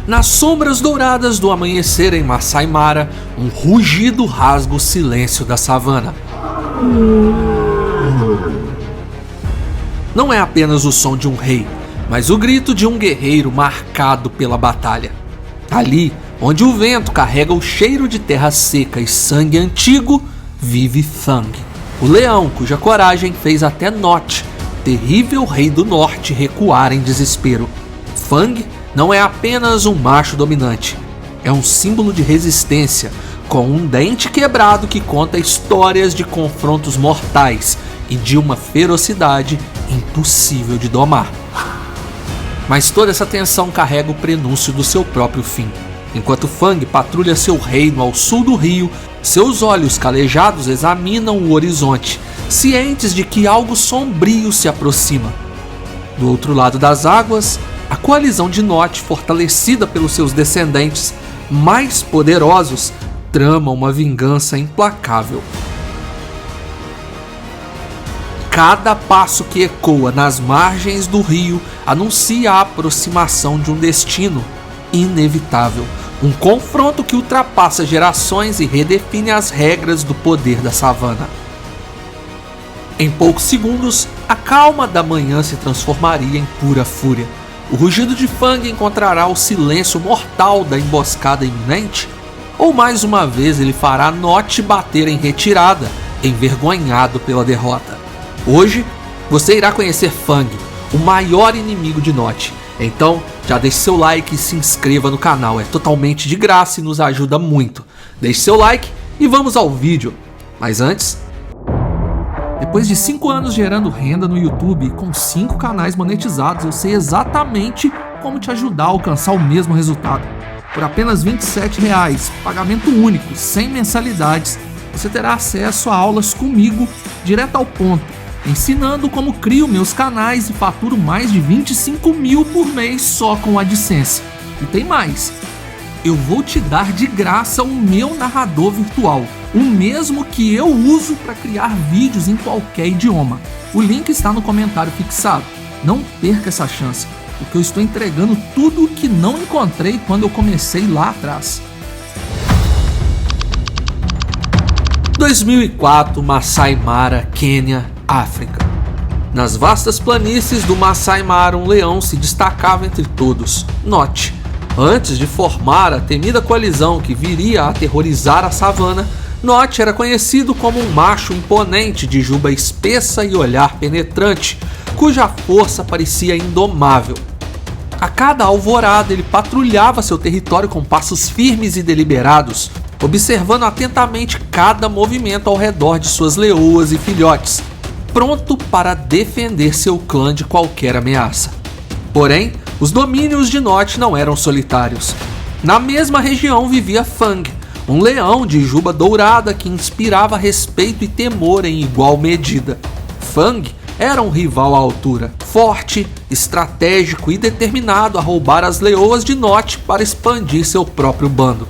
Nas sombras douradas do amanhecer em Masai Mara, um rugido rasga o silêncio da savana. Não é apenas o som de um rei, mas o grito de um guerreiro marcado pela batalha. Ali, onde o vento carrega o cheiro de terra seca e sangue antigo, vive Fang, o leão cuja coragem fez até Nott, terrível rei do norte, recuar em desespero. Fang não é apenas um macho dominante, é um símbolo de resistência, com um dente quebrado que conta histórias de confrontos mortais e de uma ferocidade impossível de domar. Mas toda essa tensão carrega o prenúncio do seu próprio fim. Enquanto Fang patrulha seu reino ao sul do rio, seus olhos calejados examinam o horizonte, cientes de que algo sombrio se aproxima. Do outro lado das águas, a coalizão de Nott, fortalecida pelos seus descendentes mais poderosos, trama uma vingança implacável. Cada passo que ecoa nas margens do rio anuncia a aproximação de um destino inevitável, um confronto que ultrapassa gerações e redefine as regras do poder da savana. Em poucos segundos, a calma da manhã se transformaria em pura fúria. O rugido de Fang encontrará o silêncio mortal da emboscada iminente? Ou mais uma vez ele fará Nott bater em retirada, envergonhado pela derrota? Hoje, você irá conhecer Fang, o maior inimigo de Nott. Então, já deixe seu like e se inscreva no canal, é totalmente de graça e nos ajuda muito. Deixe seu like e vamos ao vídeo. Mas antes, depois de 5 anos gerando renda no YouTube com 5 canais monetizados, eu sei exatamente como te ajudar a alcançar o mesmo resultado. Por apenas R$ 27,00, pagamento único, sem mensalidades, você terá acesso a aulas comigo direto ao ponto, ensinando como crio meus canais e faturo mais de 25 mil por mês só com AdSense. E tem mais, eu vou te dar de graça o meu narrador virtual, o mesmo que eu uso para criar vídeos em qualquer idioma. O link está no comentário fixado. Não perca essa chance, porque eu estou entregando tudo o que não encontrei quando eu comecei lá atrás. 2004, Masai Mara, Quênia, África. Nas vastas planícies do Masai Mara, um leão se destacava entre todos, Nott. Antes de formar a temida coalizão que viria a aterrorizar a savana, Nott era conhecido como um macho imponente de juba espessa e olhar penetrante, cuja força parecia indomável. A cada alvorada ele patrulhava seu território com passos firmes e deliberados, observando atentamente cada movimento ao redor de suas leoas e filhotes, pronto para defender seu clã de qualquer ameaça. Porém, os domínios de Nott não eram solitários. Na mesma região vivia Fang, um leão de juba dourada que inspirava respeito e temor em igual medida. Fang era um rival à altura, forte, estratégico e determinado a roubar as leoas de Nott para expandir seu próprio bando.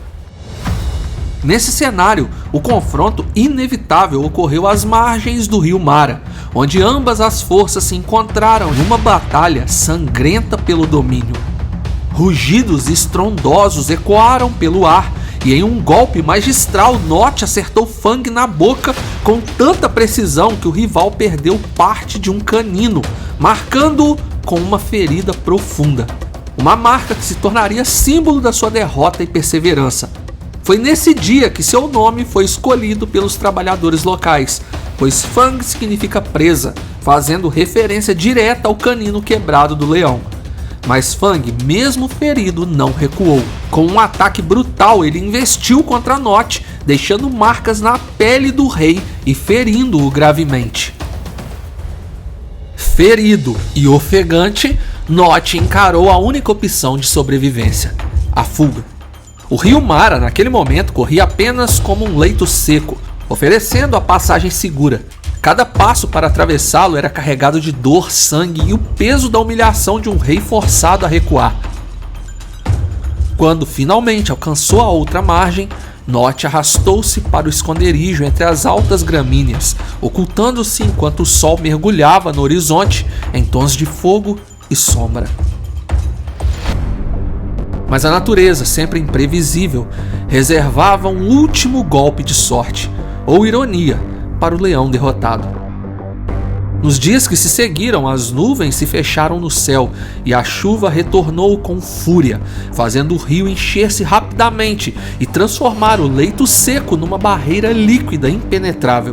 Nesse cenário, o confronto inevitável ocorreu às margens do rio Mara, onde ambas as forças se encontraram em uma batalha sangrenta pelo domínio. Rugidos estrondosos ecoaram pelo ar e em um golpe magistral Nott acertou Fang na boca com tanta precisão que o rival perdeu parte de um canino, marcando-o com uma ferida profunda. Uma marca que se tornaria símbolo da sua derrota e perseverança. Foi nesse dia que seu nome foi escolhido pelos trabalhadores locais, pois Fang significa presa, fazendo referência direta ao canino quebrado do leão. Mas Fang, mesmo ferido, não recuou. Com um ataque brutal, ele investiu contra Nott, deixando marcas na pele do rei e ferindo-o gravemente. Ferido e ofegante, Nott encarou a única opção de sobrevivência: a fuga. O rio Mara, naquele momento, corria apenas como um leito seco, oferecendo a passagem segura. Cada passo para atravessá-lo era carregado de dor, sangue e o peso da humilhação de um rei forçado a recuar. Quando finalmente alcançou a outra margem, Nott arrastou-se para o esconderijo entre as altas gramíneas, ocultando-se enquanto o sol mergulhava no horizonte em tons de fogo e sombra. Mas a natureza, sempre imprevisível, reservava um último golpe de sorte, ou ironia, para o leão derrotado. Nos dias que se seguiram, as nuvens se fecharam no céu e a chuva retornou com fúria, fazendo o rio encher-se rapidamente e transformar o leito seco numa barreira líquida impenetrável.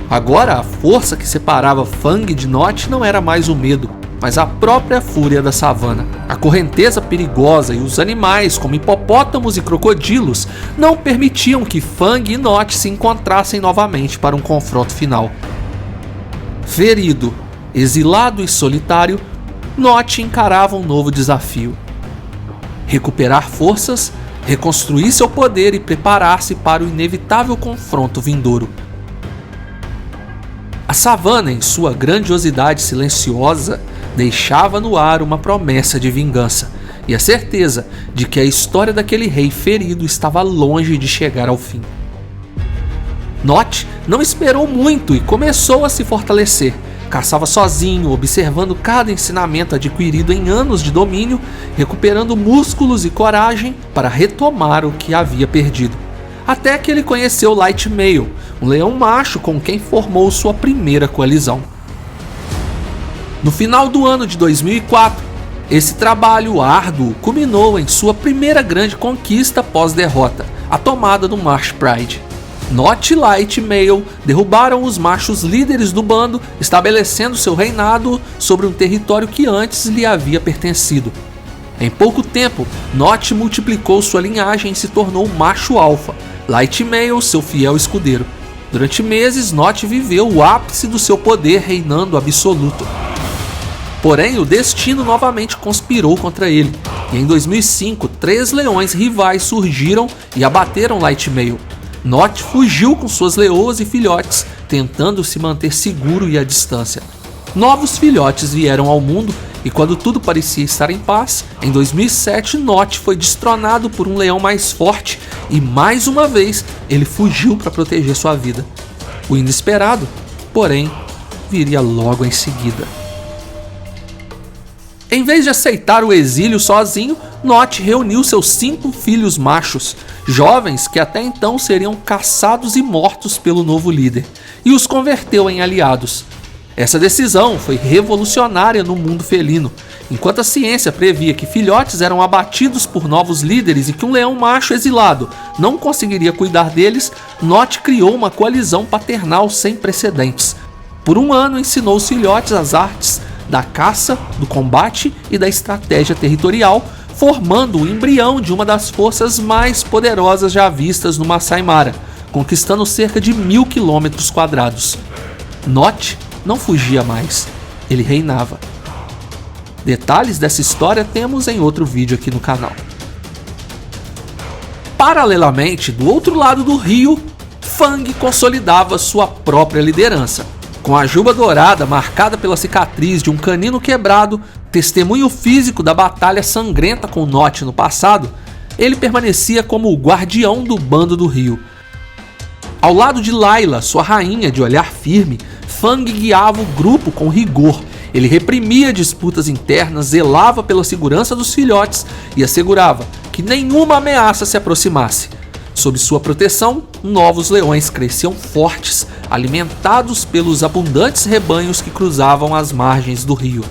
Agora, a força que separava Fang de Nott não era mais o medo, mas a própria fúria da savana. A correnteza perigosa e os animais, como hipopótamos e crocodilos, não permitiam que Fang e Nott se encontrassem novamente para um confronto final. Ferido, exilado e solitário, Nott encarava um novo desafio: recuperar forças, reconstruir seu poder e preparar-se para o inevitável confronto vindouro. A savana, em sua grandiosidade silenciosa, deixava no ar uma promessa de vingança e a certeza de que a história daquele rei ferido estava longe de chegar ao fim. Nott não esperou muito e começou a se fortalecer. Caçava sozinho, observando cada ensinamento adquirido em anos de domínio, recuperando músculos e coragem para retomar o que havia perdido. Até que ele conheceu Lightmail, um leão macho com quem formou sua primeira coalizão. No final do ano de 2004, esse trabalho árduo culminou em sua primeira grande conquista pós-derrota, a tomada do Marsh Pride. Nott e Lightmail derrubaram os machos líderes do bando, estabelecendo seu reinado sobre um território que antes lhe havia pertencido. Em pouco tempo, Nott multiplicou sua linhagem e se tornou macho alfa, Lightmail seu fiel escudeiro. Durante meses, Nott viveu o ápice do seu poder reinando absoluto. Porém, o destino novamente conspirou contra ele, e em 2005, 3 leões rivais surgiram e abateram Lightmail. Nott fugiu com suas leoas e filhotes, tentando se manter seguro e à distância. Novos filhotes vieram ao mundo e quando tudo parecia estar em paz, em 2007 Nott foi destronado por um leão mais forte e mais uma vez ele fugiu para proteger sua vida. O inesperado, porém, viria logo em seguida. Em vez de aceitar o exílio sozinho, Nott reuniu seus 5 filhos machos, jovens que até então seriam caçados e mortos pelo novo líder, e os converteu em aliados. Essa decisão foi revolucionária no mundo felino. Enquanto a ciência previa que filhotes eram abatidos por novos líderes e que um leão macho exilado não conseguiria cuidar deles, Nott criou uma coalizão paternal sem precedentes. Por um ano ensinou os filhotes as artes da caça, do combate e da estratégia territorial, formando o embrião de uma das forças mais poderosas já vistas no Masai Mara, conquistando cerca de 1000 km². Nott não fugia mais, ele reinava. Detalhes dessa história temos em outro vídeo aqui no canal. Paralelamente, do outro lado do rio, Fang consolidava sua própria liderança. Com a juba dourada marcada pela cicatriz de um canino quebrado, testemunho físico da batalha sangrenta com Nott no passado, ele permanecia como o guardião do bando do rio. Ao lado de Layla, sua rainha de olhar firme, Fang guiava o grupo com rigor. Ele reprimia disputas internas, zelava pela segurança dos filhotes e assegurava que nenhuma ameaça se aproximasse. Sob sua proteção, novos leões cresciam fortes, alimentados pelos abundantes rebanhos que cruzavam as margens do rio.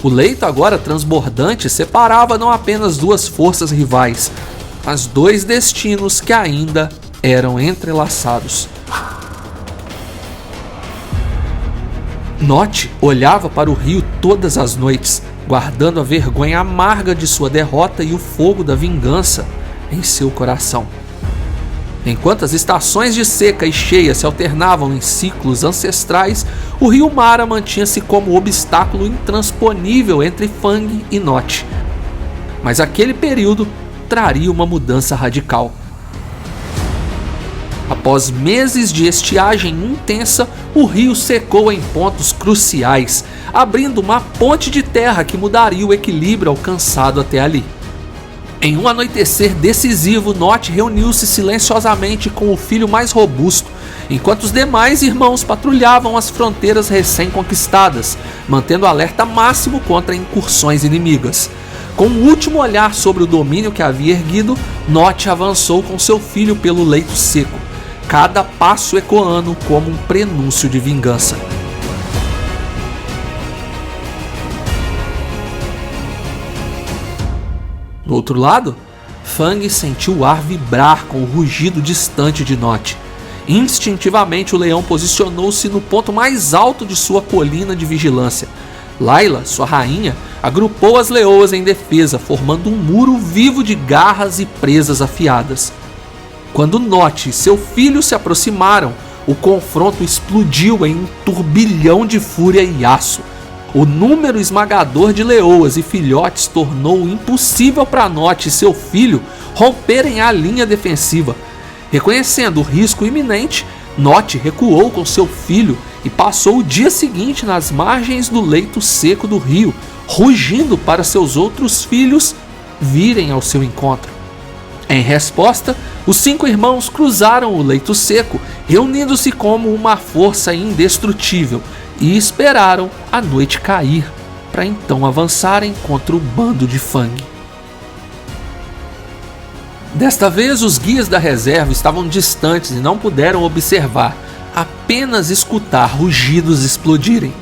O leito agora transbordante separava não apenas 2 forças rivais, mas 2 destinos que ainda eram entrelaçados. Nott olhava para o rio todas as noites, guardando a vergonha amarga de sua derrota e o fogo da vingança em seu coração. Enquanto as estações de seca e cheia se alternavam em ciclos ancestrais, o rio Mara mantinha-se como obstáculo intransponível entre Fang e Nott. Mas aquele período traria uma mudança radical. Após meses de estiagem intensa, o rio secou em pontos cruciais, abrindo uma ponte de terra que mudaria o equilíbrio alcançado até ali. Em um anoitecer decisivo, Nott reuniu-se silenciosamente com o filho mais robusto, enquanto os demais irmãos patrulhavam as fronteiras recém-conquistadas, mantendo alerta máximo contra incursões inimigas. Com o último olhar sobre o domínio que havia erguido, Nott avançou com seu filho pelo leito seco, cada passo ecoando como um prenúncio de vingança. Do outro lado, Fang sentiu o ar vibrar com o rugido distante de Nott. Instintivamente o leão posicionou-se no ponto mais alto de sua colina de vigilância. Layla, sua rainha, agrupou as leoas em defesa, formando um muro vivo de garras e presas afiadas. Quando Nott e seu filho se aproximaram, o confronto explodiu em um turbilhão de fúria e aço. O número esmagador de leoas e filhotes tornou impossível para Nott e seu filho romperem a linha defensiva. Reconhecendo o risco iminente, Nott recuou com seu filho e passou o dia seguinte nas margens do leito seco do rio, rugindo para seus outros filhos virem ao seu encontro. Em resposta, os 5 irmãos cruzaram o leito seco, reunindo-se como uma força indestrutível, e esperaram a noite cair, para então avançarem contra o bando de Fang. Desta vez, os guias da reserva estavam distantes e não puderam observar, apenas escutar rugidos explodirem.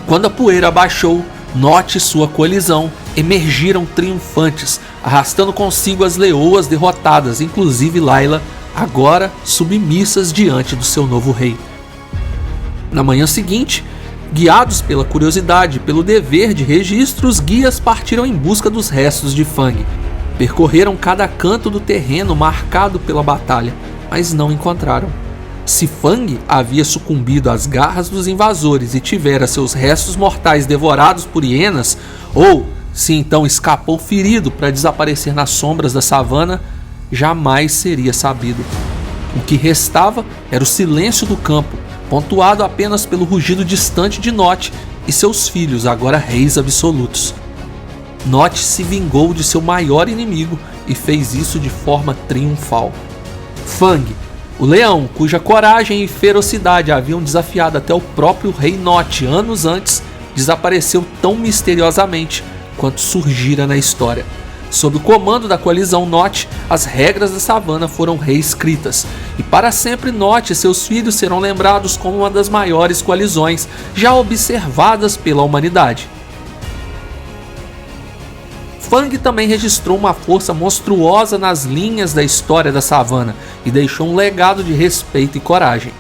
Quando a poeira abaixou, Nott e sua coalizão emergiram triunfantes, arrastando consigo as leoas derrotadas, inclusive Layla, agora submissas diante do seu novo rei. Na manhã seguinte, guiados pela curiosidade e pelo dever de registro, os guias partiram em busca dos restos de Fang. Percorreram cada canto do terreno marcado pela batalha, mas não encontraram. Se Fang havia sucumbido às garras dos invasores e tivera seus restos mortais devorados por hienas, ou se então escapou ferido para desaparecer nas sombras da savana, jamais seria sabido. O que restava era o silêncio do campo, pontuado apenas pelo rugido distante de Nott e seus filhos, agora reis absolutos. Nott se vingou de seu maior inimigo e fez isso de forma triunfal. Fang, o leão, cuja coragem e ferocidade haviam desafiado até o próprio rei Nott anos antes, desapareceu tão misteriosamente quanto surgira na história. Sob o comando da coalizão Nott, as regras da savana foram reescritas, e para sempre Nott e seus filhos serão lembrados como uma das maiores coalizões já observadas pela humanidade. Fang também registrou uma força monstruosa nas linhas da história da savana e deixou um legado de respeito e coragem.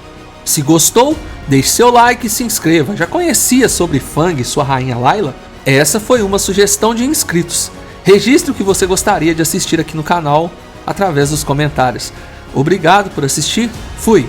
Se gostou, deixe seu like e se inscreva. Já conhecia sobre Fang e sua rainha Layla? Essa foi uma sugestão de inscritos. Registre o que você gostaria de assistir aqui no canal através dos comentários. Obrigado por assistir, fui!